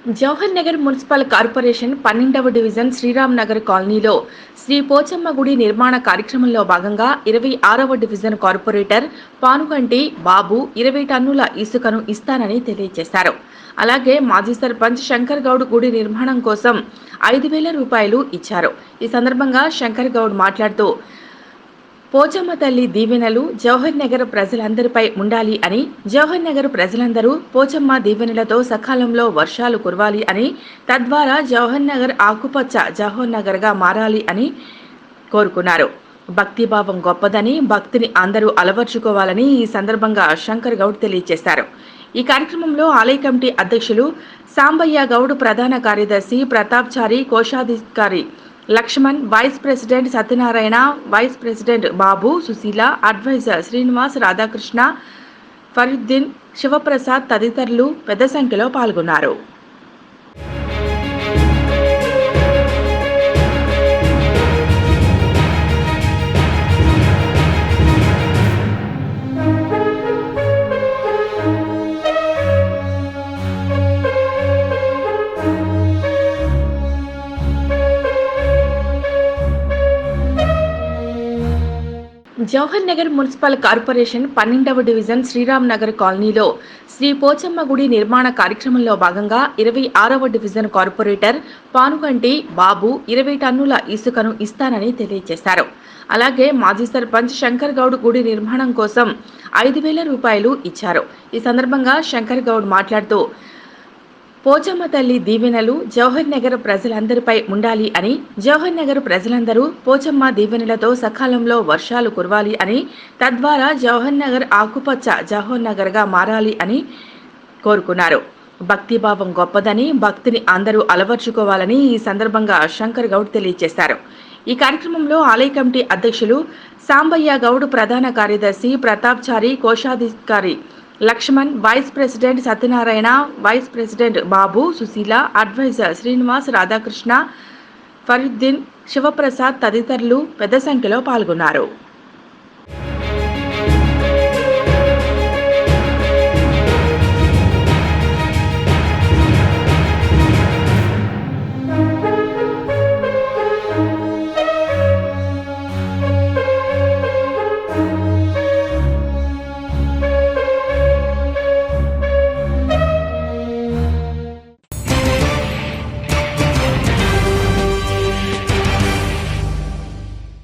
Jawahar Nagar municipal corporation 12వ division Sriram Nagar కాలనీలో శ్రీ పోచమ్మ గుడి నిర్మాణ కార్యక్రమంలో భాగంగా 26వ డివిజన్ కార్పొరేటర్ పానుగంటి బాబు 20 టన్నుల ఇసుకను ఇస్తానని తెలియజేశారు. అలాగే మాజీ సర్పంచ్ శంకర్ గౌడ్ గుడి నిర్మాణం కోసం 5,000 రూపాయలు ఇచ్చారు. ఈ సందర్భంగా శంకర్ గౌడ్ మాట్లాడుతూ పోచమ్మ తల్లి దీవెనలు జవహర్ నగర్ ప్రజలందరిపై ఉండాలి అని, జవహర్ నగర్ ప్రజలందరూ పోచమ్మ దీవెనలతో సకాలంలో వర్షాలు కురవాలి అని, తద్వారా జవహర్ నగర్ ఆకుపచ్చ జవహర్ నగర్గా మారాలి అని కోరుకున్నారు. భక్తిభావం గొప్పదని, భక్తిని అందరూ అలవర్చుకోవాలని ఈ సందర్భంగా శంకర్ గౌడ్ తెలియజేశారు. ఈ కార్యక్రమంలో ఆలయ కమిటీ అధ్యక్షులు సాంబయ్య గౌడ్, ప్రధాన కార్యదర్శి ప్రతాప్చారి, కోశాధికారి Lakshman, vice president Satyanarayana, vice president Babu, Sushila, adviser Srinivas, Radhakrishna, Fariduddin, Shivaprasad తదితరులు పెద్ద సంఖ్యలో పాల్గొన్నారు. జవహర్ నగర్ మున్సిపల్ కార్పొరేషన్ 12వ డివిజన్ శ్రీరామ్ నగర్ కాలనీలో శ్రీ పోచమ్మ గుడి నిర్మాణ కార్యక్రమంలో భాగంగా 26వ డివిజన్ కార్పొరేటర్ పానుగంటి బాబు 20 టన్నుల ఇసుకను ఇస్తానని తెలియజేశారు. అలాగే మాజీ సర్పంచ్ శంకర్ గౌడ్ గుడి నిర్మాణం కోసం 5,000 రూపాయలు ఇచ్చారు. ఈ సందర్భంగా శంకర్ గౌడ్ మాట్లాడుతూ పోచమ్మ తల్లి దీవెనలు జవహర్ నగర్ ప్రజలందరిపై ఉండాలి అని, జవహర్ నగర్ ప్రజలందరూ పోచమ్మ దీవెనలతో సకాలంలో వర్షాలు కురవాలి అని, తద్వారా జవహర్ నగర్ ఆకుపచ్చ జవహర్ నగర్గా మారాలి అని కోరుకున్నారు. భక్తిభావం గొప్పదని, భక్తిని అందరూ అలవర్చుకోవాలని ఈ సందర్భంగా శంకర్ గౌడ్ తెలియజేశారు. ఈ కార్యక్రమంలో ఆలయ కమిటీ అధ్యక్షులు సాంబయ్య గౌడ్, ప్రధాన కార్యదర్శి ప్రతాప్చారి, కోశాధికారి Lakshman, vice president Satyanarayana, vice president Babu, Sushila, adviser Srinivas, Radhakrishna, Fariduddin, Shivaprasad తదితరులు పెద్ద సంఖ్యలో పాల్గొన్నారు.